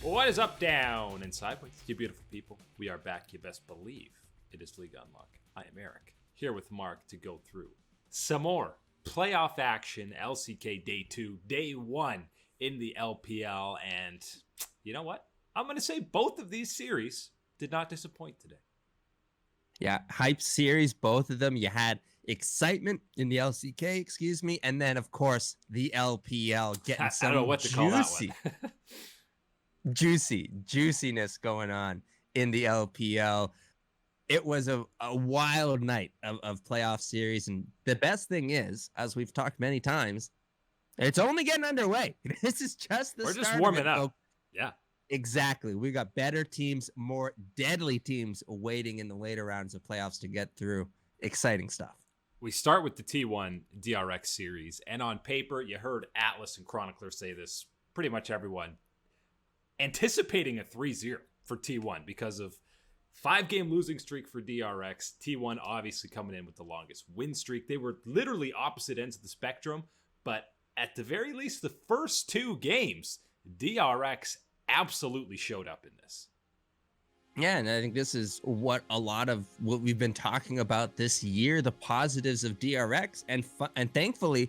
What is up, down, and sideways? You beautiful people. We are back, you best believe. It is League Unlock. I am Eric, here with Mark to go through some more playoff action, LCK Day 2, Day 1 in the LPL, and you know what? I'm going to say both of these series did not disappoint today. Yeah, hype series, both of them. You had excitement in the LCK, and then, of course, the LPL getting some I don't know what to call that one. juiciness going on in the LPL. It was a wild night of playoff series, and the best thing is, as we've talked many times, it's only getting underway. This is just the We're start just warming of it. up. Yeah. Exactly. We got better teams, more deadly teams waiting in the later rounds of playoffs to get through. Exciting stuff. We start with the T1 DRX series, and on paper, you heard Atlas and Chronicler say this, pretty much everyone, anticipating a 3-0 for T1 because of 5-game losing streak for DRX. T1 obviously coming in with the longest win streak. They were literally opposite ends of the spectrum, but at the very least, the first 2 games, DRX absolutely showed up in this. Yeah, and I think this is what a lot of what we've been talking about this year, the positives of DRX, and thankfully,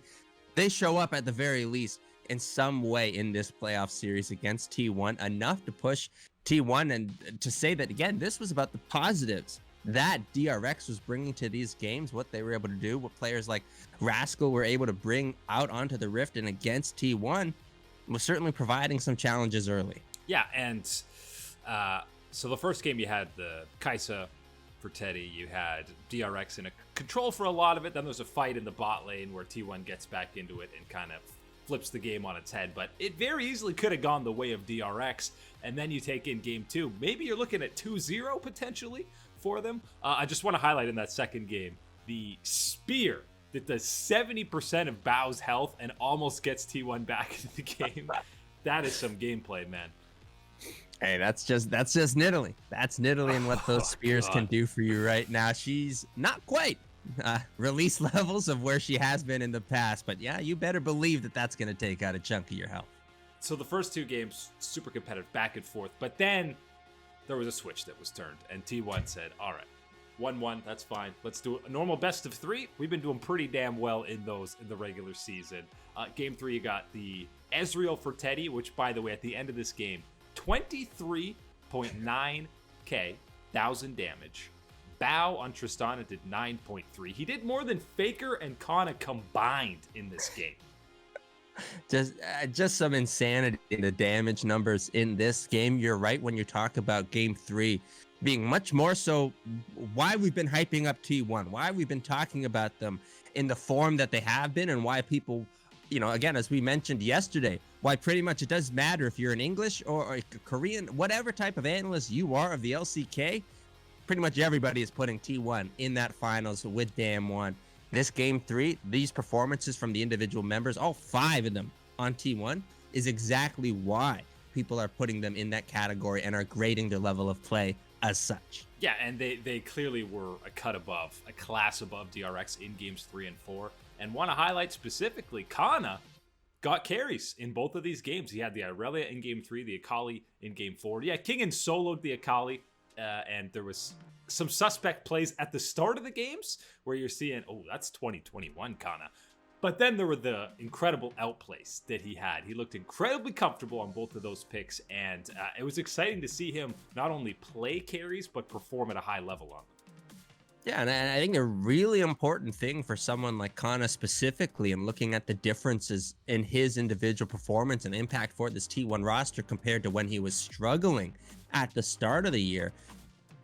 they show up at the very least in some way in this playoff series against T1, enough to push T1 and to say that, again, this was about the positives that DRX was bringing to these games, what they were able to do, what players like Rascal were able to bring out onto the Rift and against T1 was certainly providing some challenges early. Yeah, and so the first game you had the Kaisa for Teddy, you had DRX in a control for a lot of it, then there's a fight in the bot lane where T1 gets back into it and kind of flips the game on its head, but it very easily could have gone the way of DRX, and then you take in game 2. Maybe you're looking at 2-0 potentially for them. I just want to highlight in that second game, the spear that does 70% of Bao's health and almost gets T1 back into the game. That is some gameplay, man. Hey, that's just Nidalee. That's Nidalee and what those spears can do for you right now. She's not quite release levels of where she has been in the past, but yeah, you better believe that that's going to take out a chunk of your health. So the first 2 games, super competitive, back and forth, but then there was a switch that was turned, and T1 said, all right, 1-1, that's fine. Let's do a normal best of 3. We've been doing pretty damn well in those in the regular season. Game 3, you got the Ezreal for Teddy, which, by the way, at the end of this game, 23.9k thousand damage. Bao on Tristana did 9.3. He did more than Faker and Kana combined in this game. Just some insanity in the damage numbers in this game. You're right when you talk about game 3 being much more so why we've been hyping up T1, why we've been talking about them in the form that they have been, and why people, you know, again, as we mentioned yesterday, why pretty much it doesn't matter if you're an English or a Korean, whatever type of analyst you are of the LCK, pretty much everybody is putting T1 in that finals with Damwon. This game 3, these performances from the individual members, all 5 of them on T1, is exactly why people are putting them in that category and are grading their level of play as such. Yeah, and they clearly were a cut above, a class above DRX in games 3 and 4. And want to highlight specifically, Kana got carries in both of these games. He had the Irelia in game 3, the Akali in game 4. Yeah, King and soloed the Akali, and there was some suspect plays at the start of the games where you're seeing, oh, that's 2021 Kana. But then there were the incredible outplays that he had. He looked incredibly comfortable on both of those picks, and it was exciting to see him not only play carries, but perform at a high level on them. Yeah, and I think a really important thing for someone like Kana specifically, and looking at the differences in his individual performance and impact for this T1 roster compared to when he was struggling at the start of the year,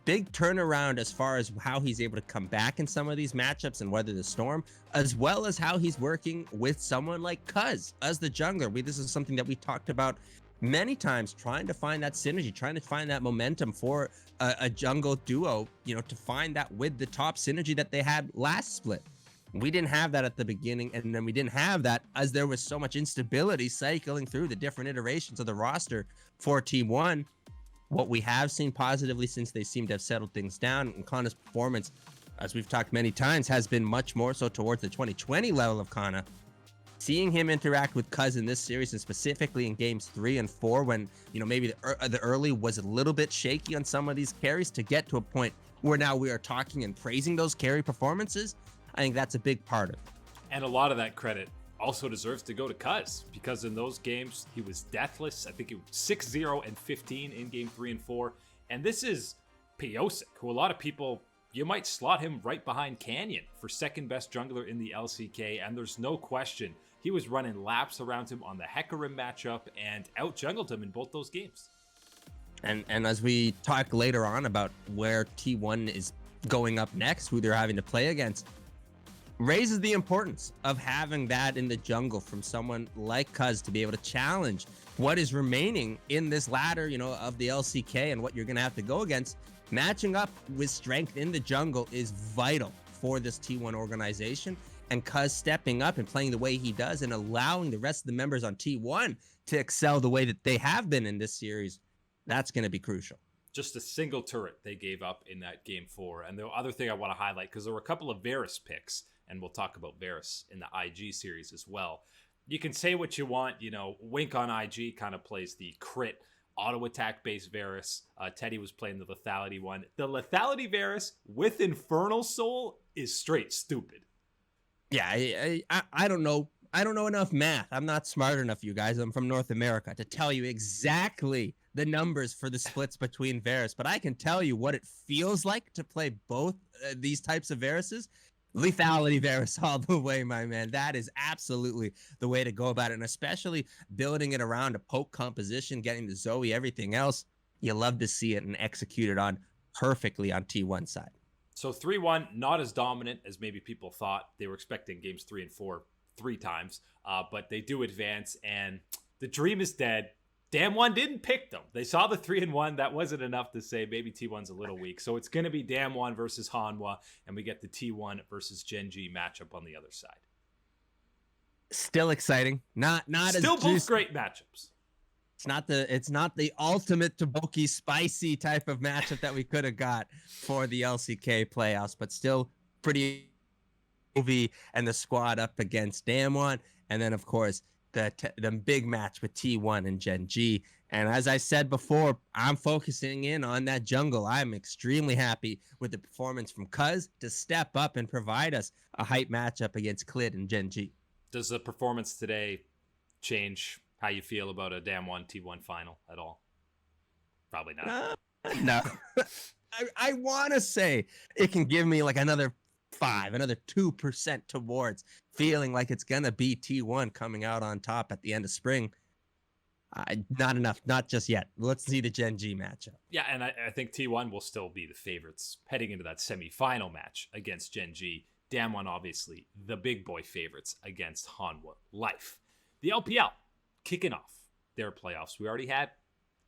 big turnaround as far as how he's able to come back in some of these matchups and weather the storm, as well as how he's working with someone like Cuz as the jungler. This is something that we talked about many times, trying to find that synergy, trying to find that momentum for a jungle duo, you know, to find that with the top synergy that they had last split. We didn't have that at the beginning, and then we didn't have that as there was so much instability cycling through the different iterations of the roster for T1. What we have seen positively since they seem to have settled things down, and Kana's performance, as we've talked many times, has been much more so towards the 2020 level of Kana. seeing him interact with Cuz in this series, and specifically in games 3 and 4, when, you know, maybe the early was a little bit shaky on some of these carries, to get to a point where now we are talking and praising those carry performances, I think that's a big part of it. And a lot of that credit also deserves to go to Cuz, because in those games he was deathless. I think it was 6-0 and 15 in game 3 and 4. And this is Piosik, who a lot of people, you might slot him right behind Canyon for second best jungler in the LCK, and there's no question he was running laps around him on the Hecarim matchup and out-jungled him in both those games. And as we talk later on about where T1 is going up next, who they're having to play against, raises the importance of having that in the jungle from someone like Cuz to be able to challenge what is remaining in this ladder, you know, of the LCK and what you're going to have to go against. Matching up with strength in the jungle is vital for this T1 organization, and Cuz stepping up and playing the way he does and allowing the rest of the members on T1 to excel the way that they have been in this series, that's going to be crucial. Just a single turret they gave up in that game 4. And the other thing I want to highlight, because there were a couple of Varus picks, and we'll talk about Varus in the IG series as well. You can say what you want, you know, Wink on IG kind of plays the crit auto attack based Varus. Teddy was playing the lethality one. The lethality Varus with Infernal Soul is straight stupid. Yeah, I don't know. I don't know enough math. I'm not smart enough, you guys. I'm from North America to tell you exactly the numbers for the splits between Varus, but I can tell you what it feels like to play both these types of Varuses. Lethality Varus all the way, my man. That is absolutely the way to go about it, and especially building it around a poke composition, getting the Zoe, everything else. You love to see it and execute it on perfectly on T1 side. So 3-1, not as dominant as maybe people thought. They were expecting games 3 and 4 3 times, but they do advance, and the dream is dead. Damwon didn't pick them. They saw the 3-1. That wasn't enough to say maybe T1's a little weak. So it's going to be Damwon versus Hanwha, and we get the T1 versus Gen G matchup on the other side. Still exciting. Not still as both great matchups. It's not the ultimate Toboki spicy type of matchup that we could have got for the LCK playoffs, but still pretty movie, and the squad up against Damwon, and then of course the big match with T1 and Gen G. And as I said before, I'm focusing in on that jungle. I'm extremely happy with the performance from Cuz to step up and provide us a hype matchup against Clid and Gen G. Does the performance today change how you feel about a Damwon T1 final at all? Probably not. No. I want to say it can give me like another 2% towards feeling like it's going to be T1 coming out on top at the end of spring. Not enough, not just yet. Let's see the Gen G matchup. Yeah, and I think T1 will still be the favorites heading into that semifinal match against Gen G. Damwon, obviously, the big boy favorites against Hanwha Life. The LPL kicking off their playoffs. We already had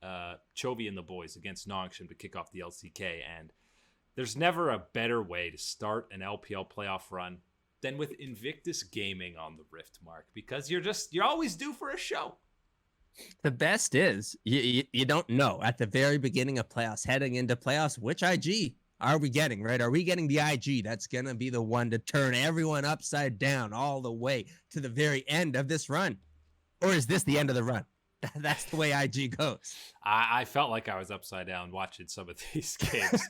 Chovy and the boys against Nongshim to kick off the LCK, and there's never a better way to start an LPL playoff run than with Invictus Gaming on the Rift, Mark, because you're always due for a show. The best is you don't know at the very beginning of playoffs, heading into playoffs, which IG are we getting, right? Are we getting the IG that's going to be the one to turn everyone upside down all the way to the very end of this run? Or is this the end of the run? That's the way IG goes. I felt like I was upside down watching some of these games.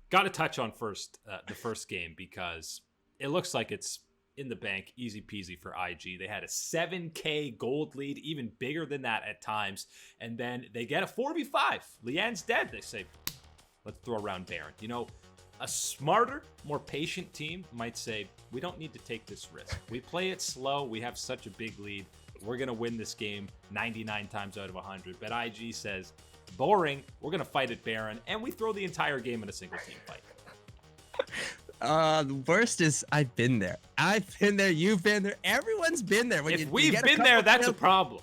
Got to touch on the first game, because it looks like it's in the bank, easy peasy for IG. They had a 7K gold lead, even bigger than that at times, and then they get a 4v5. Lian's dead. They say, let's throw around Baron. You know, a smarter, more patient team might say, we don't need to take this risk. We play it slow. We have such a big lead. We're going to win this game 99 times out of 100. But IG says, boring. We're going to fight at Baron, and we throw the entire game in a single team fight. The worst is I've been there. I've been there. You've been there. Everyone's been there. If we've been there, that's a problem.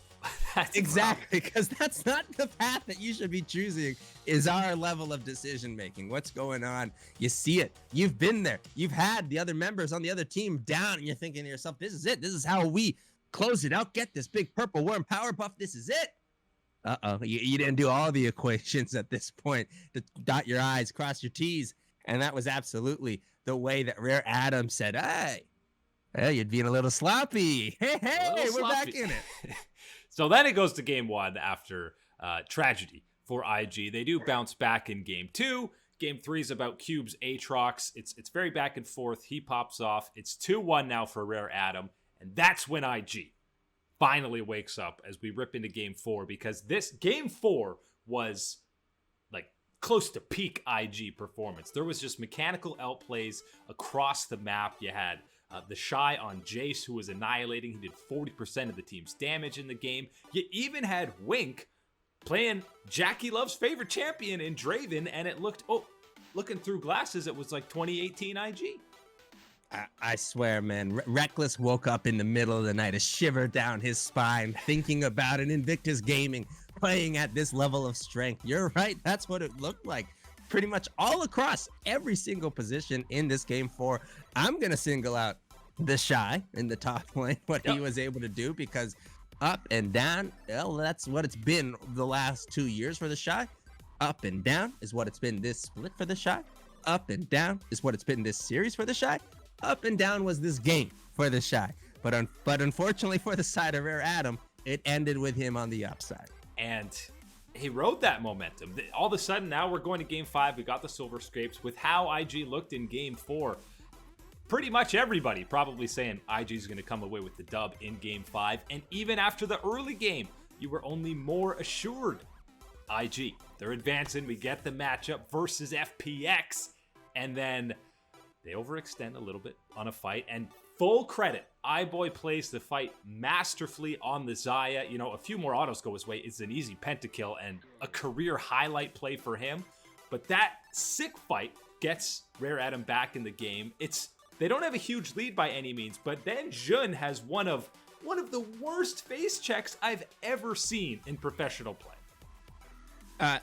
Exactly, because that's not the path that you should be choosing, is our level of decision making. What's going on? You see it. You've been there. You've had the other members on the other team down, and you're thinking to yourself, this is it. This is how we close it out. Get this big purple worm power buff. This is it. You didn't do all the equations at this point to dot your I's, cross your T's. And that was absolutely the way that Rare Adam said, hey, Hey, you're being a little sloppy. Hey, we're Sloppy. back in it. So then it goes to game 1 after tragedy for IG. They do bounce back in game 2. Game 3 is about Cube's Aatrox. It's very back and forth. He pops off. It's 2-1 now for Rare Atom. And that's when IG finally wakes up as we rip into game 4, because this game 4 was like close to peak IG performance. There was just mechanical outplays across the map. You had the Shy on Jace, who was annihilating. He did 40% of the team's damage in the game. You even had Wink playing Jackie Love's favorite champion in Draven, and it looked, looking through glasses, it was like 2018 IG. I swear, man, Reckless woke up in the middle of the night, a shiver down his spine, thinking about an Invictus Gaming playing at this level of strength. You're right. That's what it looked like. Pretty much all across every single position in this game 4. I'm going to single out the Shy in the top lane, what he was able to do, because up and down, well, that's what it's been the last 2 years for the Shy. Up and down is what it's been this split for the Shy. Up and down is what it's been this series for the Shy. Up and down was this game for the Shy. But unfortunately for the side of Rare Atom, it ended with him on the upside. And he rode that momentum. All of a sudden, now we're going to game 5. We got the silver scrapes. With how IG looked in game 4, pretty much everybody probably saying IG is going to come away with the dub in game 5. And even after the early game, you were only more assured. IG, they're advancing. We get the matchup versus FPX. And then they overextend a little bit on a fight. And full credit, iBoy plays the fight masterfully on the Xayah. You know, a few more autos go his way. It's an easy pentakill and a career highlight play for him. But that sick fight gets Rare Atom back in the game. They don't have a huge lead by any means, but then Jun has one of the worst face checks I've ever seen in professional play.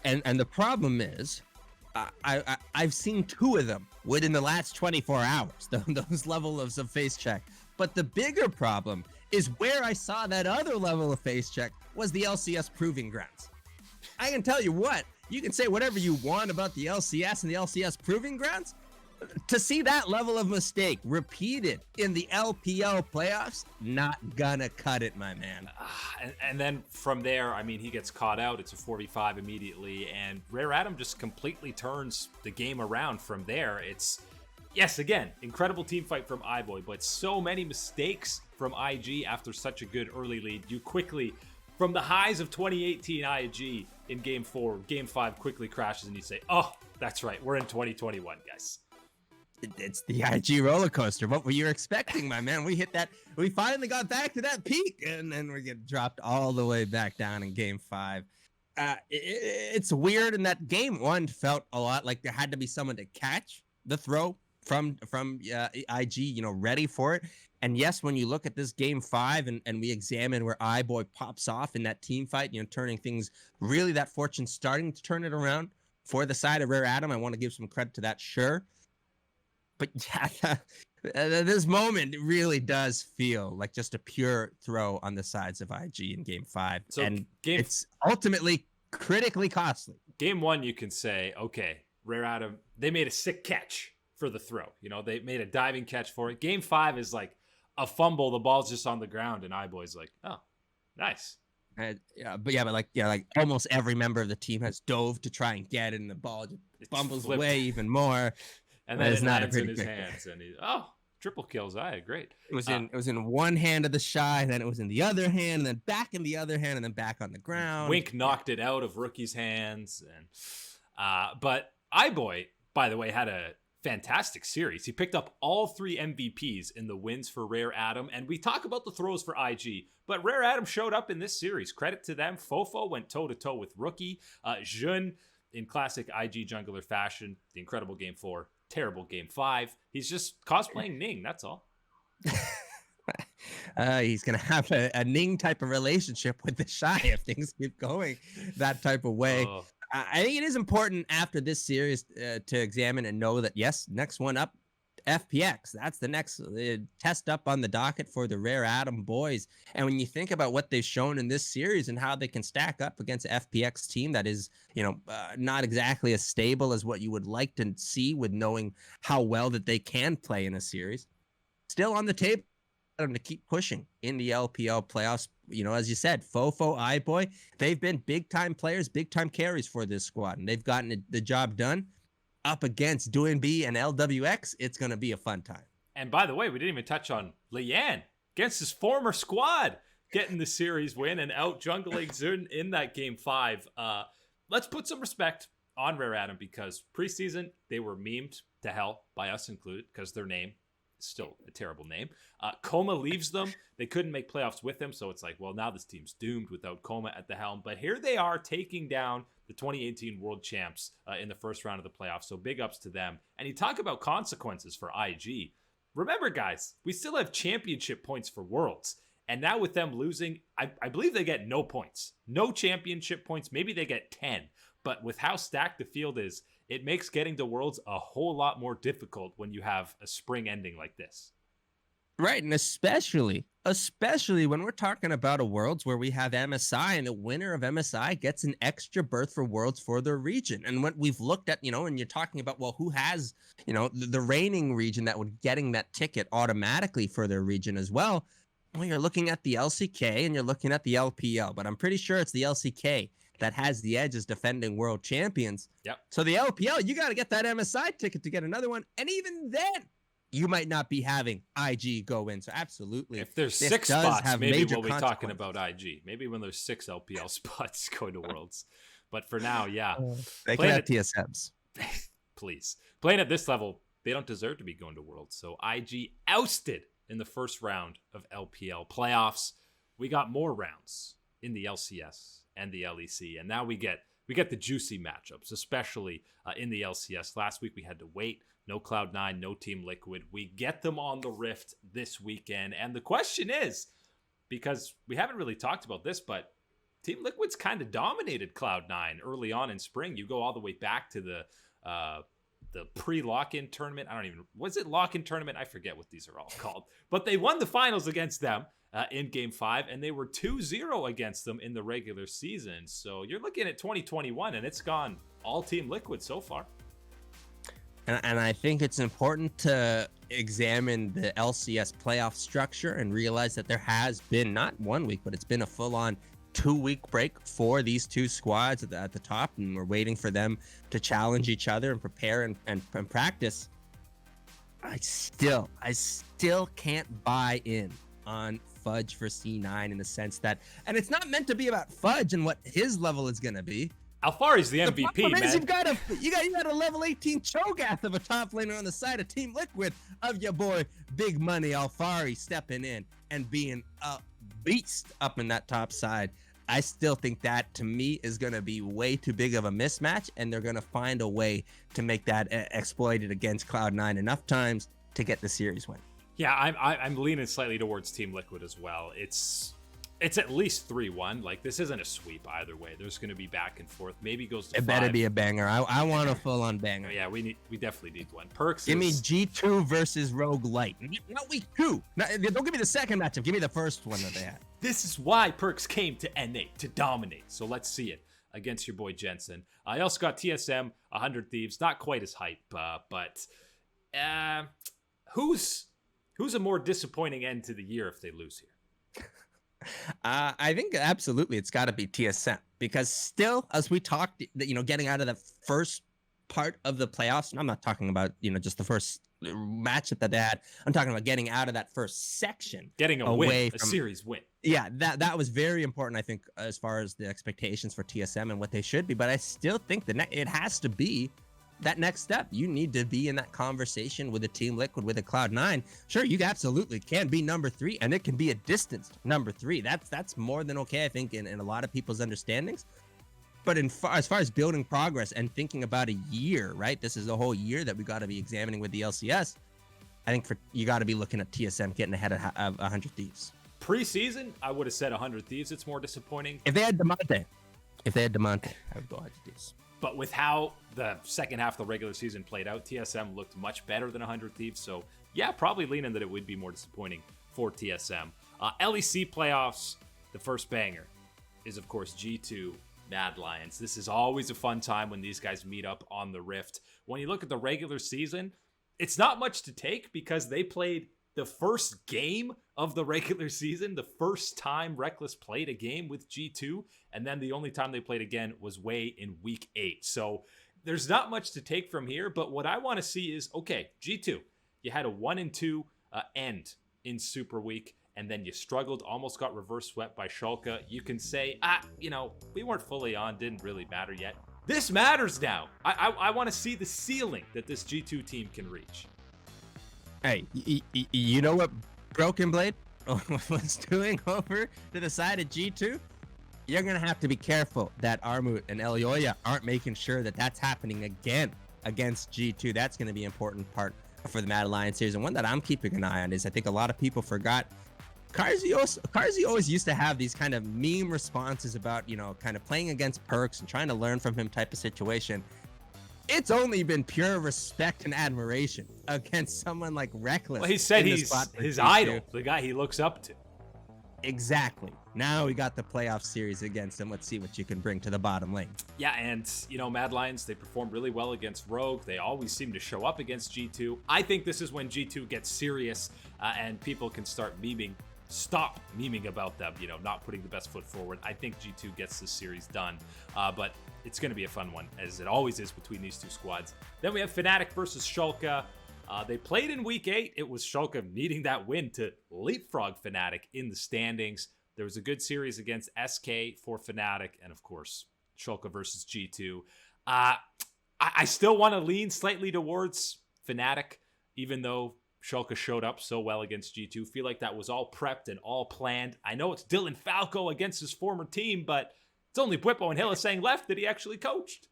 And the problem is, I've seen 2 of them within the last 24 hours, those levels of face check. But the bigger problem is where I saw that other level of face check was the LCS Proving Grounds. I can tell you what, you can say whatever you want about the LCS and the LCS Proving Grounds. To see that level of mistake repeated in the LPL playoffs, not gonna cut it, my man. And then from there, I mean, he gets caught out. It's a 4v5 immediately, and Rare Atom just completely turns the game around from there. It's, yes, again, incredible team fight from iBoy, but so many mistakes from IG after such a good early lead. You quickly, from the highs of 2018 IG in game 4, game 5 quickly crashes, and you say, oh, that's right, we're in 2021, guys. It's the IG roller coaster. What were you expecting, my man? We finally got back to that peak, and then we get dropped all the way back down in game 5. It's weird in that game 1 felt a lot like there had to be someone to catch the throw from IG, you know, ready for it. And yes, when you look at this game 5 and we examine where iBoy pops off in that team fight, you know, turning things really, that fortune starting to turn it around for the side of Rare Atom. I want to give some credit to that, sure. But yeah, this moment really does feel like just a pure throw on the sides of IG in game 5. So and it's ultimately critically costly. Game 1, you can say, okay, Rare Atom, they made a sick catch for the throw. You know, they made a diving catch for it. Game 5 is like a fumble. The ball's just on the ground, and iBoy's like, oh, nice. Like almost every member of the team has dove to try and get it, and the ball just fumbles away even more. And then it's not in his hands, and he's triple kills. Great. It was in one hand of the Shy, and then it was in the other hand, and then back in the other hand, and then back on the ground. Wink knocked it out of Rookie's hands, and but iBoy, by the way, had a fantastic series. He picked up all 3 MVPs in the wins for Rare Atom, and we talk about the throws for IG, but Rare Atom showed up in this series. Credit to them. Fofo went toe to toe with Rookie. Jun, in classic IG jungler fashion, the incredible game 4. Terrible game 5. He's just cosplaying Ning, that's all. He's gonna have a Ning type of relationship with the Shy if things keep going that type of way. I think it is important after this series to examine and know that, yes, next one up, FPX. That's the next test up on the docket for the Rare Atom boys. And when you think about what they've shown in this series and how they can stack up against an FPX team that is, not exactly as stable as what you would like to see with knowing how well that they can play in a series, still on the table them to keep pushing in the LPL playoffs. As you said, Fofo, iBoy, they've been big time players, big time carries for this squad, and they've gotten the job done. Up against DoinB and LWX, it's going to be a fun time. And by the way, we didn't even touch on Lian against his former squad, getting the series win and out jungling Zun in that game 5. Let's put some respect on Rare Adam, because preseason they were memed to hell, by us included, because their name is still a terrible name. Coma leaves them. They couldn't make playoffs with him, so it's like, well, now this team's doomed without Coma at the helm. But here they are taking down the 2018 world champs in the first round of the playoffs, so big ups to them. And you talk about consequences for IG. Remember, guys, we still have championship points for Worlds. And now with them losing, I believe they get no points. No championship points. Maybe they get 10. But with how stacked the field is, it makes getting to Worlds a whole lot more difficult when you have a spring ending like this. Right, and especially when we're talking about a Worlds where we have MSI, and the winner of MSI gets an extra berth for Worlds for their region. And what we've looked at, and you're talking about, well, who has, the reigning region that would getting that ticket automatically for their region as well. Well, you're looking at the LCK and you're looking at the LPL, but I'm pretty sure it's the LCK that has the edge as defending world champions. Yep. So the LPL, you got to get that MSI ticket to get another one. And even then, you might not be having IG go in. So absolutely. If there's 6 spots, maybe we'll be talking about IG. Maybe when there's 6 LPL spots going to Worlds. But for now, yeah. They can have TSMs. Please. Playing at this level, they don't deserve to be going to Worlds. So IG ousted in the first round of LPL playoffs. We got more rounds in the LCS and the LEC, and now we get the juicy matchups, especially in the LCS. Last week we had to wait. No Cloud9, no Team Liquid. We get them on the Rift this weekend, and the question is, because we haven't really talked about this, but Team Liquid's kind of dominated Cloud9 early on in spring. You go all the way back to the pre-lock-in tournament. Was it lock-in tournament? I forget what these are all called. But they won the finals against them in Game 5, and they were 2-0 against them in the regular season. So you're looking at 2021, and it's gone all Team Liquid so far. And I think it's important to examine the LCS playoff structure and realize that there has been not 1 week, but it's been a full-on 2-week break for these two squads at the top, and we're waiting for them to challenge each other and prepare and practice. I still can't buy in on Fudge for C9 in the sense that, and it's not meant to be about Fudge and what his level is going to be. Alfari's the MVP, man. You got a level 18 Cho'Gath of a top laner on the side of Team Liquid of your boy Big Money Alfari stepping in and being a beast up in that top side. I still think that, to me, is going to be way too big of a mismatch, and they're going to find a way to make that exploited against Cloud9 enough times to get the series win. Yeah, I'm leaning slightly towards Team Liquid as well. It's at least 3-1. Like, this isn't a sweep either way. There's going to be back and forth. Maybe it goes to 5. It better be a banger. I want a full-on banger. Yeah, we definitely need one. Perks. Give me G2 versus Rogue Light. Not week 2. Don't give me the second matchup. Give me the first one that they had. This is why Perks came to NA, to dominate. So let's see it against your boy Jensen. I also got TSM, 100 Thieves. Not quite as hype, but who's a more disappointing end to the year if they lose here? I think absolutely it's got to be TSM, because still, as we talked, getting out of the first part of the playoffs, and I'm not talking about, just the first matchup that they had. I'm talking about getting out of that first section. Getting a series win. Yeah, that was very important, I think, as far as the expectations for TSM and what they should be. But I still think it has to be that next step. You need to be in that conversation with a Team Liquid, with a Cloud9. Sure, you absolutely can be number 3, and it can be a distanced number 3. That's more than okay, I think, in a lot of people's understandings. But as far as building progress and thinking about a year, right? This is a whole year that we got to be examining with the LCS. I think you got to be looking at TSM getting ahead of 100 Thieves. Preseason, I would have said 100 Thieves. It's more disappointing. If they had Demonte, I would go 100 Thieves. But with how the second half of the regular season played out, TSM looked much better than 100 Thieves. So, yeah, probably leaning that it would be more disappointing for TSM. LEC playoffs, the first banger is, of course, G2 Mad Lions. This is always a fun time when these guys meet up on the Rift. When you look at the regular season, it's not much to take because they played the first game of the regular season, the first time Reckless played a game with G2, and then the only time they played again was way in week 8. So there's not much to take from here, but what I want to see is, okay, G2, you had a 1-2 end in Super Week, and then you struggled, almost got reverse swept by Shulka. You can say, we weren't fully on, didn't really matter yet. This matters now. I want to see the ceiling that this G2 team can reach. Hey, you know what Broken Blade was doing over to the side of G2? You're going to have to be careful that Armut and Elioya aren't making sure that that's happening again against G2. That's going to be an important part for the Mad Alliance series. And one that I'm keeping an eye on is, I think a lot of people forgot, Carzzy always used to have these kind of meme responses about, kind of playing against Perks and trying to learn from him type of situation. It's only been pure respect and admiration against someone like Reckless. Well, he said he's his idol, the guy he looks up to. Exactly. Now we got the playoff series against him. Let's see what you can bring to the bottom lane. Yeah, and, Mad Lions, they performed really well against Rogue. They always seem to show up against G2. I think this is when G2 gets serious and people can start stop memeing about them, not putting the best foot forward. I think G2 gets this series done, but it's going to be a fun one, as it always is between these two squads. Then we have Fnatic versus Shulka. They played in week 8. It was Shulka needing that win to leapfrog Fnatic in the standings. There was a good series against SK for Fnatic, and of course, Shulka versus G2. I still want to lean slightly towards Fnatic, even though Shulka showed up so well against G2. Feel like that was all prepped and all planned. I know it's Dylan Falco against his former team, but it's only Bwipo and Hillisang left that he actually coached.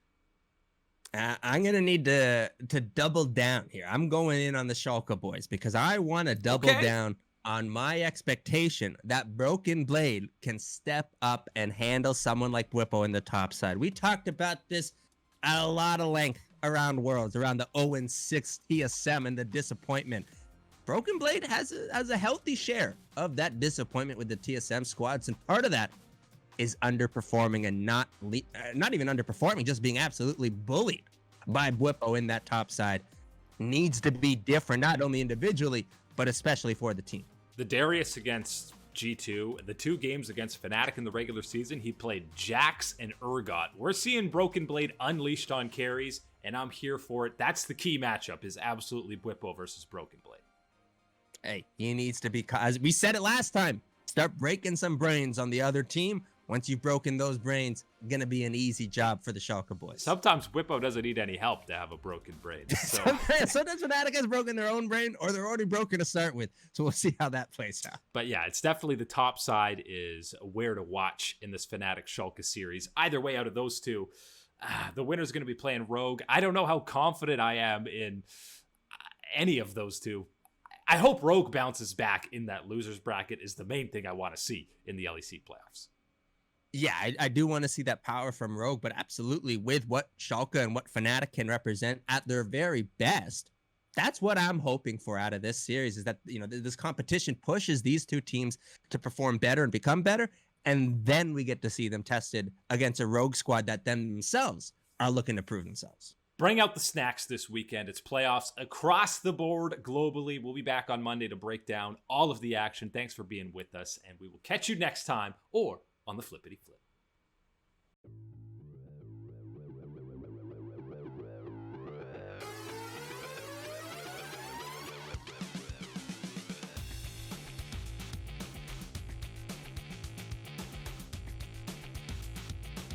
I'm going to need to double down here. I'm going in on the Shulka boys because I want to double down on my expectation that Broken Blade can step up and handle someone like Bwipo in the top side. We talked about this at a lot of length around Worlds, around the 0-6 TSM and the disappointment. Broken Blade has a healthy share of that disappointment with the TSM squads, and part of that is underperforming and not even underperforming, just being absolutely bullied by Bwipo in that top side. Needs to be different, not only individually, but especially for the team. The Darius against G2, the 2 games against Fnatic in the regular season, he played Jax and Urgot. We're seeing Broken Blade unleashed on carries, and I'm here for it. That's the key matchup, is absolutely Bwipo versus Broken Blade. Hey, he needs to be, as we said it last time, start breaking some brains on the other team. Once you've broken those brains, gonna be an easy job for the Shulka boys. Sometimes Bwipo doesn't need any help to have a broken brain. So. Sometimes Fnatic has broken their own brain, or they're already broken to start with. So we'll see how that plays out. But yeah, it's definitely the top side is where to watch in this Fnatic Shulka series. Either way, out of those two, the winner's going to be playing Rogue. I don't know how confident I am in any of those two. I hope Rogue bounces back in that losers bracket is the main thing I want to see in the LEC playoffs. Yeah, I do want to see that power from Rogue, but absolutely with what Shulka and what Fnatic can represent at their very best, that's what I'm hoping for out of this series, is that, this competition pushes these two teams to perform better and become better, and then we get to see them tested against a Rogue squad that themselves are looking to prove themselves. Bring out the snacks this weekend. It's playoffs across the board globally. We'll be back on Monday to break down all of the action. Thanks for being with us, and we will catch you next time or on the Flippity Flip.